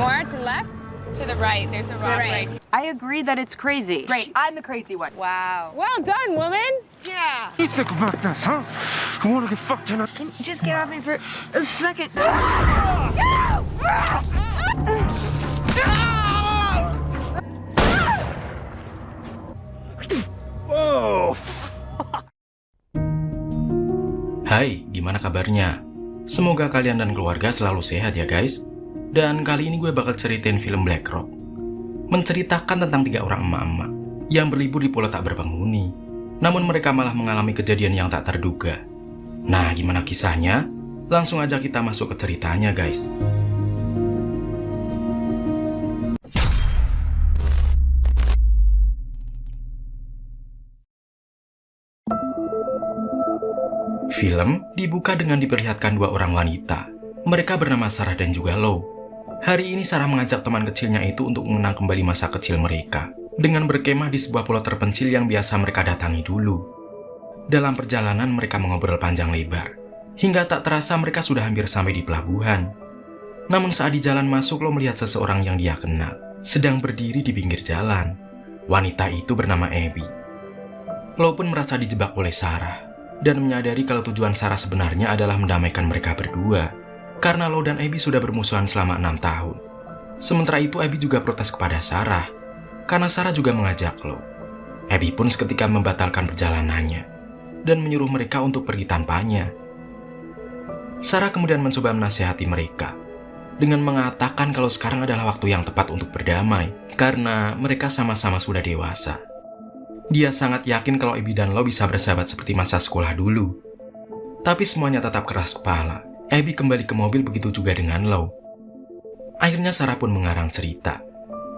More to the left? To the right. There's a rock right. I agree that it's crazy. Great, I'm the crazy one. Wow. Well done, woman. Yeah. You think about this, huh? You wanna get fucked in a... Just get off me for a second. Whoa! Hai, gimana kabarnya? Semoga kalian dan keluarga selalu sehat ya guys. Dan kali ini gue bakal ceritain film Black Rock. Menceritakan tentang 3 orang emak-emak yang berlibur di pulau tak berpenghuni. Namun mereka malah mengalami kejadian yang tak terduga. Nah, gimana kisahnya? Langsung aja kita masuk ke ceritanya guys. Film dibuka dengan diperlihatkan 2 orang wanita. Mereka bernama Sarah dan juga Lo. Hari ini Sarah mengajak teman kecilnya itu untuk mengenang kembali masa kecil mereka dengan berkemah di sebuah pulau terpencil yang biasa mereka datangi dulu. Dalam perjalanan mereka mengobrol panjang lebar, hingga tak terasa mereka sudah hampir sampai di pelabuhan. Namun saat di jalan masuk, Lo melihat seseorang yang dia kenal sedang berdiri di pinggir jalan. Wanita itu bernama Abby. Lo pun merasa dijebak oleh Sarah dan menyadari kalau tujuan Sarah sebenarnya adalah mendamaikan mereka berdua. Karena Lo dan Abby sudah bermusuhan selama 6 tahun. Sementara itu Abby juga protes kepada Sarah, karena Sarah juga mengajak Lo. Abby pun seketika membatalkan perjalanannya, dan menyuruh mereka untuk pergi tanpanya. Sarah kemudian mencoba menasihati mereka, dengan mengatakan kalau sekarang adalah waktu yang tepat untuk berdamai, karena mereka sama-sama sudah dewasa. Dia sangat yakin kalau Abby dan Lo bisa bersahabat seperti masa sekolah dulu. Tapi semuanya tetap keras kepala. Abby kembali ke mobil, begitu juga dengan Lo. Akhirnya Sarah pun mengarang cerita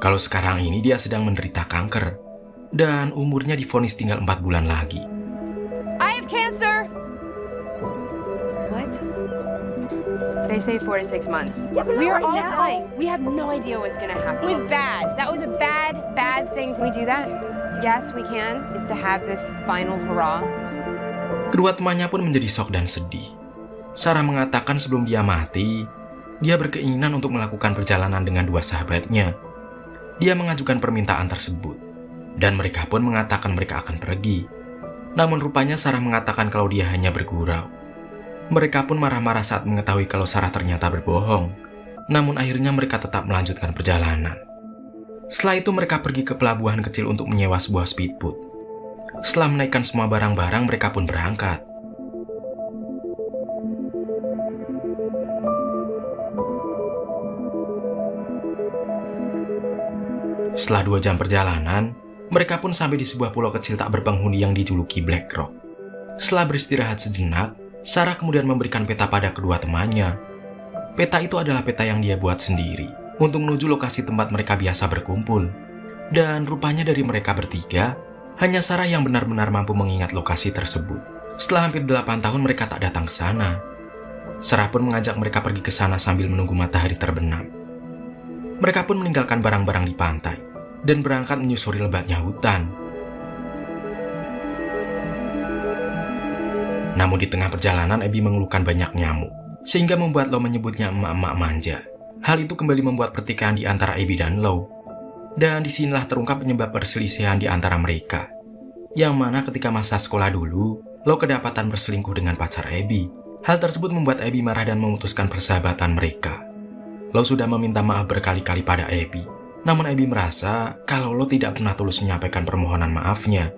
kalau sekarang ini dia sedang menderita kanker dan umurnya divonis tinggal 4 bulan lagi. I have cancer. What? They say 4 to 6 months. Yeah, but we not are right all now. dying. We have no idea what's gonna happen. It was bad. That was a bad thing. Can we do that? Yes, we can. Is to have this final hurrah. Kedua temannya pun menjadi shock dan sedih. Sarah mengatakan sebelum dia mati, dia berkeinginan untuk melakukan perjalanan dengan 2 sahabatnya. Dia mengajukan permintaan tersebut, dan mereka pun mengatakan mereka akan pergi. Namun rupanya Sarah mengatakan kalau dia hanya bergurau. Mereka pun marah-marah saat mengetahui kalau Sarah ternyata berbohong. Namun akhirnya mereka tetap melanjutkan perjalanan. Setelah itu mereka pergi ke pelabuhan kecil untuk menyewa sebuah speedboat. Setelah menaikkan semua barang-barang, mereka pun berangkat. Setelah 2 jam perjalanan, mereka pun sampai di sebuah pulau kecil tak berpenghuni yang dijuluki Black Rock. Setelah beristirahat sejenak, Sarah kemudian memberikan peta pada kedua temannya. Peta itu adalah peta yang dia buat sendiri untuk menuju lokasi tempat mereka biasa berkumpul. Dan rupanya dari mereka bertiga, hanya Sarah yang benar-benar mampu mengingat lokasi tersebut. Setelah hampir 8 tahun mereka tak datang ke sana. Sarah pun mengajak mereka pergi ke sana sambil menunggu matahari terbenam. Mereka pun meninggalkan barang-barang di pantai dan berangkat menyusuri lebatnya hutan. Namun di tengah perjalanan Abby mengeluhkan banyak nyamuk, sehingga membuat Lo menyebutnya emak-emak manja. Hal itu kembali membuat pertikaian di antara Abby dan Lo. Dan disinilah terungkap penyebab perselisihan di antara mereka. Yang mana ketika masa sekolah dulu, Lo kedapatan berselingkuh dengan pacar Abby. Hal tersebut membuat Abby marah dan memutuskan persahabatan mereka. Lo sudah meminta maaf berkali-kali pada Abby. Namun Abby merasa kalau Lo tidak pernah tulus menyampaikan permohonan maafnya.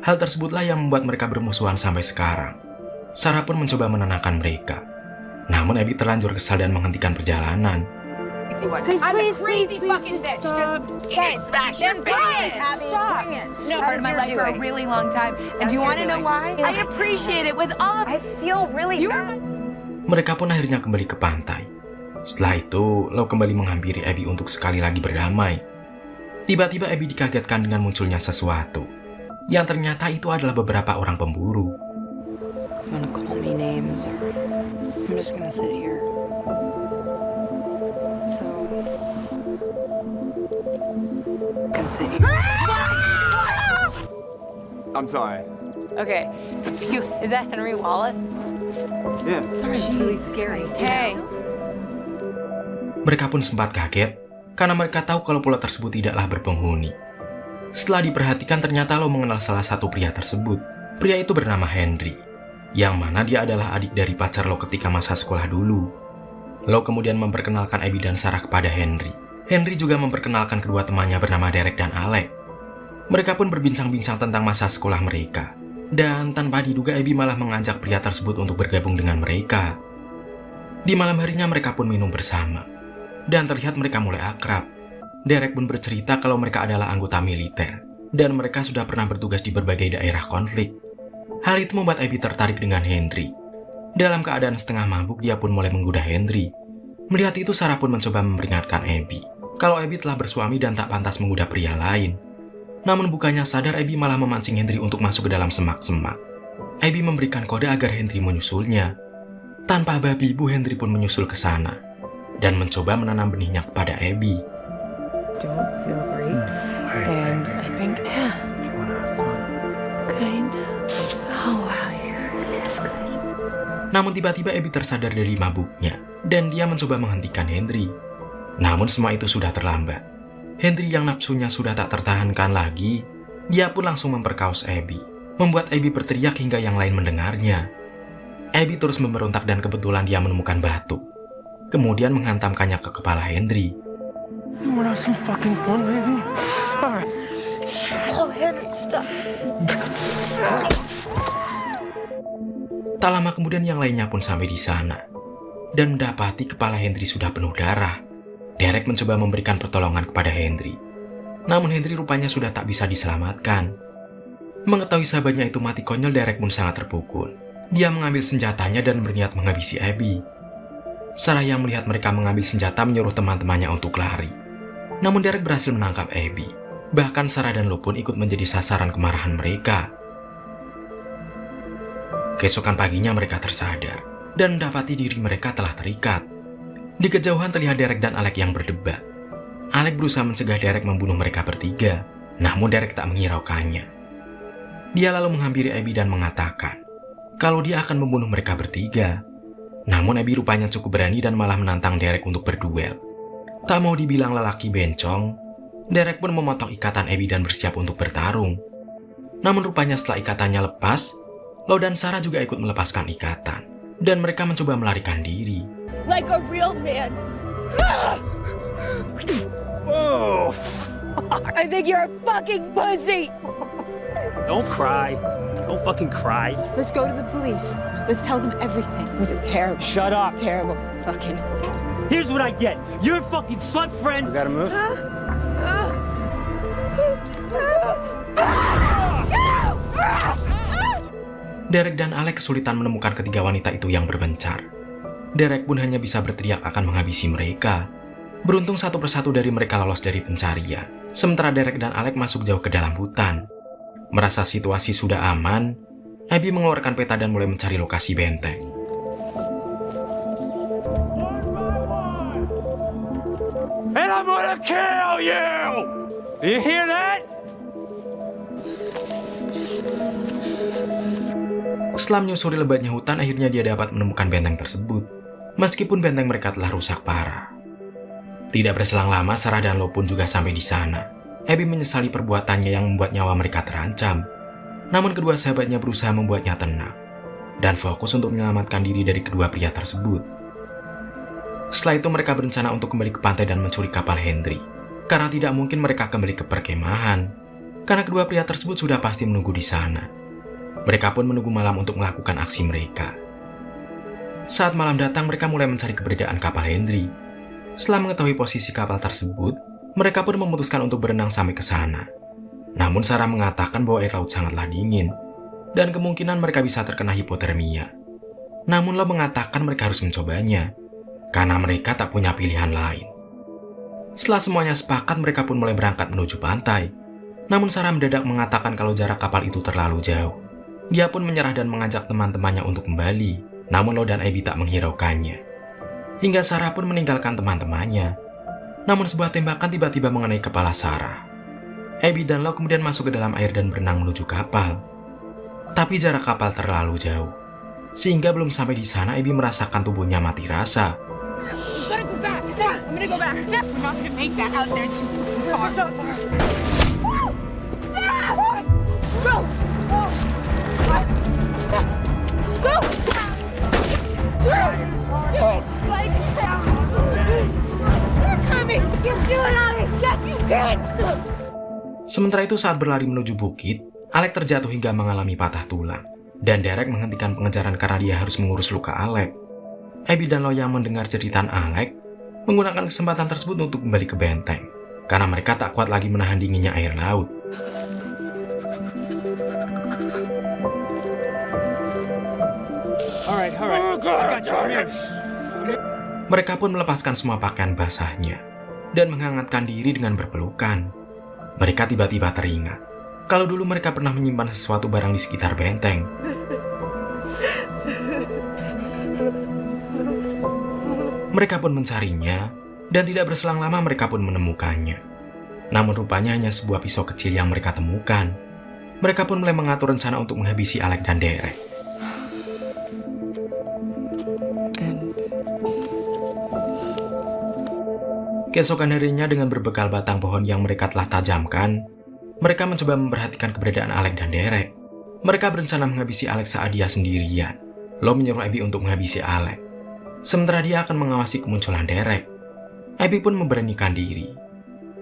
Hal tersebutlah yang membuat mereka bermusuhan sampai sekarang. Sarah pun mencoba menenangkan mereka. Namun Abby terlanjur kesal dan menghentikan perjalanan. I'm a crazy fucking bitch. Just smash your face. Stop. No part of my life for a really long time. And do you want to know why? I appreciate it with all of... I feel really bad. Mereka pun akhirnya kembali ke pantai. Setelah itu, Lo kembali menghampiri Abby untuk sekali lagi berdamai. Tiba-tiba Abby dikagetkan dengan munculnya sesuatu. Yang ternyata itu adalah beberapa orang pemburu. I'm gonna call me names or I'm just gonna sit here. So, I'm gonna sit here. I'm sorry. Okay, is that Henry Wallace? Yeah. Sorry, it's really scary. Hey. Mereka pun sempat kaget karena mereka tahu kalau pulau tersebut tidaklah berpenghuni. Setelah diperhatikan ternyata Lo mengenal salah satu pria tersebut. Pria itu bernama Henry, yang mana dia adalah adik dari pacar Lo ketika masa sekolah dulu. Lo kemudian memperkenalkan Abby dan Sarah kepada Henry. Henry juga memperkenalkan kedua temannya bernama Derek dan Alec. Mereka pun berbincang-bincang tentang masa sekolah mereka. Dan tanpa diduga Abby malah mengajak pria tersebut untuk bergabung dengan mereka. Di malam harinya mereka pun minum bersama. Dan terlihat mereka mulai akrab. Derek pun bercerita kalau mereka adalah anggota militer. Dan mereka sudah pernah bertugas di berbagai daerah konflik. Hal itu membuat Abby tertarik dengan Henry. Dalam keadaan setengah mabuk dia pun mulai menggoda Henry. Melihat itu Sarah pun mencoba memperingatkan Abby kalau Abby telah bersuami dan tak pantas menggoda pria lain. Namun bukannya sadar Abby malah memancing Henry untuk masuk ke dalam semak-semak. Abby memberikan kode agar Henry menyusulnya. Tanpa babi ibu Henry pun menyusul ke sana dan mencoba menanam benihnya kepada Abby. Don't feel great. And I think, yeah, kind of. Oh wow, you're as good. Namun tiba-tiba Abby tersadar dari mabuknya dan dia mencoba menghentikan Henry. Namun semua itu sudah terlambat. Henry yang nafsunya sudah tak tertahankan lagi, dia pun langsung memperkaos Abby, membuat Abby berteriak hingga yang lain mendengarnya. Abby terus memberontak dan kebetulan dia menemukan batu. Kemudian menghantamkannya ke kepala Henry. You wanna have some fucking fun, baby? Alright. Oh, Henry, stop. Tak lama kemudian yang lainnya pun sampai di sana. Dan mendapati kepala Henry sudah penuh darah. Derek mencoba memberikan pertolongan kepada Henry. Namun Henry rupanya sudah tak bisa diselamatkan. Mengetahui sahabatnya itu mati konyol, Derek pun sangat terpukul. Dia mengambil senjatanya dan berniat menghabisi Abby. Sarah yang melihat mereka mengambil senjata menyuruh teman-temannya untuk lari. Namun Derek berhasil menangkap Abby. Bahkan Sarah dan Lo pun ikut menjadi sasaran kemarahan mereka. Keesokan paginya mereka tersadar dan mendapati diri mereka telah terikat. Di kejauhan terlihat Derek dan Alec yang berdebat. Alec berusaha mencegah Derek membunuh mereka bertiga, namun Derek tak menghiraukannya. Dia lalu menghampiri Abby dan mengatakan kalau dia akan membunuh mereka bertiga. Namun Abby rupanya cukup berani dan malah menantang Derek untuk berduel. Tak mau dibilang lelaki bencong, Derek pun memotong ikatan Abby dan bersiap untuk bertarung. Namun rupanya setelah ikatannya lepas, Lo dan Sarah juga ikut melepaskan ikatan, dan mereka mencoba melarikan diri. Like a real man. Whoa! I think you're a fucking pussy. Don't cry. Don't fucking cry. Let's go to the police. Let's tell them everything. Was it terrible? Shut up. Terrible. Fucking. Here's what I get. Your fucking slut friend. We gotta move. Derek dan Alec kesulitan menemukan ketiga wanita itu yang berbencar. Derek pun hanya bisa berteriak akan menghabisi mereka. Beruntung satu persatu dari mereka lolos dari pencarian, sementara Derek dan Alec masuk jauh ke dalam hutan. Merasa situasi sudah aman, Abby mengeluarkan peta dan mulai mencari lokasi benteng. And I'm gonna kill you! You hear that? Setelah menyusuri lebatnya hutan, akhirnya dia dapat menemukan benteng tersebut. Meskipun benteng mereka telah rusak parah. Tidak berselang lama, Sarah dan Lo pun juga sampai di sana. Abby menyesali perbuatannya yang membuat nyawa mereka terancam. Namun kedua sahabatnya berusaha membuatnya tenang dan fokus untuk menyelamatkan diri dari kedua pria tersebut. Setelah itu mereka berencana untuk kembali ke pantai dan mencuri kapal Henry. Karena tidak mungkin mereka kembali ke perkemahan, karena kedua pria tersebut sudah pasti menunggu di sana. Mereka pun menunggu malam untuk melakukan aksi mereka. Saat malam datang, mereka mulai mencari keberadaan kapal Henry. Setelah mengetahui posisi kapal tersebut, mereka pun memutuskan untuk berenang sampai ke sana. Namun Sarah mengatakan bahwa air laut sangatlah dingin, dan kemungkinan mereka bisa terkena hipotermia. Namun Lo mengatakan mereka harus mencobanya, karena mereka tak punya pilihan lain. Setelah semuanya sepakat, mereka pun mulai berangkat menuju pantai. Namun Sarah mendadak mengatakan kalau jarak kapal itu terlalu jauh. Dia pun menyerah dan mengajak teman-temannya untuk kembali, namun Lo dan Abby tak menghiraukannya. Hingga Sarah pun meninggalkan teman-temannya. Namun sebuah tembakan tiba-tiba mengenai kepala Sarah. Abby dan Lo kemudian masuk ke dalam air dan berenang menuju kapal. Tapi jarak kapal terlalu jauh, sehingga belum sampai di sana Abby merasakan tubuhnya mati rasa. I'm gonna go back. We're not gonna make that out there. It's too far. Go! Go! You're coming! You do it, Alex! Yes, you can! Sementara itu saat berlari menuju bukit, Alex terjatuh hingga mengalami patah tulang. Dan Derek menghentikan pengejaran karena dia harus mengurus luka Alex. Abby dan Lo yang mendengar jeritan Alex menggunakan kesempatan tersebut untuk kembali ke benteng. Karena mereka tak kuat lagi menahan dinginnya air laut. Alright. I got you. Mereka pun melepaskan semua pakaian basahnya dan menghangatkan diri dengan berpelukan. Mereka tiba-tiba teringat kalau dulu mereka pernah menyimpan sesuatu barang di sekitar benteng. Mereka pun mencarinya, dan tidak berselang lama mereka pun menemukannya. Namun rupanya hanya sebuah pisau kecil yang mereka temukan. Mereka pun mulai mengatur rencana untuk menghabisi Alex dan Derek. Keesokan harinya dengan berbekal batang pohon yang mereka telah tajamkan, mereka mencoba memperhatikan keberadaan Alex dan Derek. Mereka berencana menghabisi Alex saat dia sendirian. Lo menyuruh Abby untuk menghabisi Alex. Sementara dia akan mengawasi kemunculan Derek. Abby pun memberanikan diri.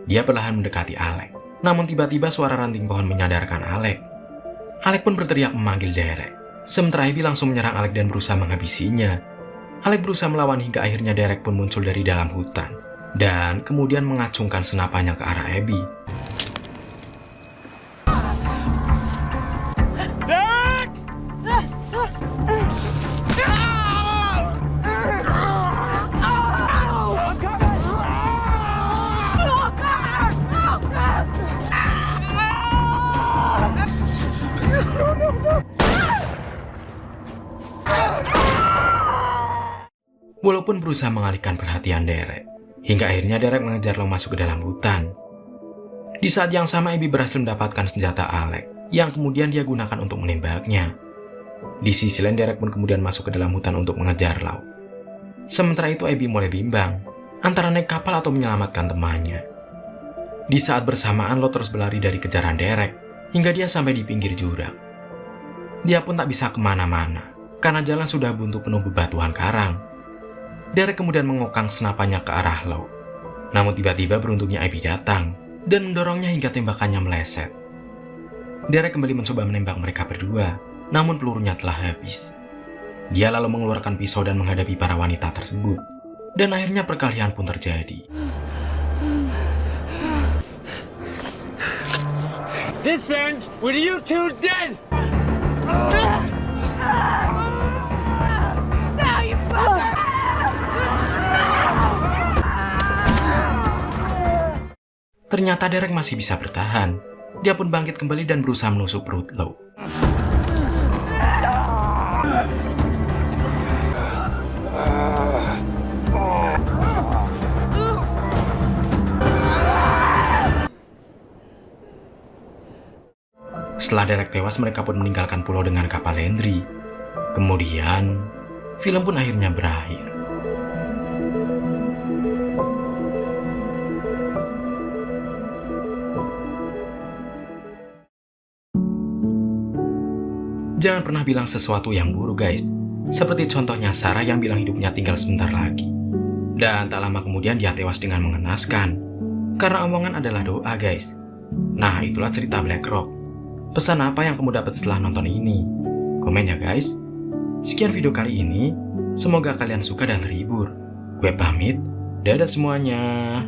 Dia perlahan mendekati Alex. Namun tiba-tiba suara ranting pohon menyadarkan Alex. Alex pun berteriak memanggil Derek. Sementara Abby langsung menyerang Alex dan berusaha menghabisinya. Alex berusaha melawan hingga akhirnya Derek pun muncul dari dalam hutan. Dan kemudian mengacungkan senapannya ke arah Abby. Derek! Walaupun berusaha mengalihkan perhatian Derek, hingga akhirnya Derek mengejar Lo masuk ke dalam hutan. Di saat yang sama Abby berhasil mendapatkan senjata Alex, yang kemudian dia gunakan untuk menembaknya. Di sisi lain Derek pun kemudian masuk ke dalam hutan untuk mengejar Lo. Sementara itu Abby mulai bimbang, antara naik kapal atau menyelamatkan temannya. Di saat bersamaan Lo terus berlari dari kejaran Derek, hingga dia sampai di pinggir jurang. Dia pun tak bisa kemana-mana, karena jalan sudah buntu penuh bebatuan karang. Derek kemudian mengokang senapannya ke arah Lo. Namun tiba-tiba beruntungnya Abby datang dan mendorongnya hingga tembakannya meleset. Derek kembali mencoba menembak mereka berdua, namun pelurunya telah habis. Dia lalu mengeluarkan pisau dan menghadapi para wanita tersebut. Dan akhirnya perkelahian pun terjadi. This ends with you two dead! Now you fucker! Ternyata Derek masih bisa bertahan. Dia pun bangkit kembali dan berusaha menusuk perut Lo. Setelah Derek tewas, mereka pun meninggalkan pulau dengan kapal Landry. Kemudian, film pun akhirnya berakhir. Jangan pernah bilang sesuatu yang buruk, guys. Seperti contohnya Sarah yang bilang hidupnya tinggal sebentar lagi. Dan tak lama kemudian dia tewas dengan mengenaskan. Karena omongan adalah doa, guys. Nah, itulah cerita Black Rock. Pesan apa yang kamu dapat setelah nonton ini? Komen ya, guys. Sekian video kali ini. Semoga kalian suka dan terhibur. Gue pamit. Dadah semuanya.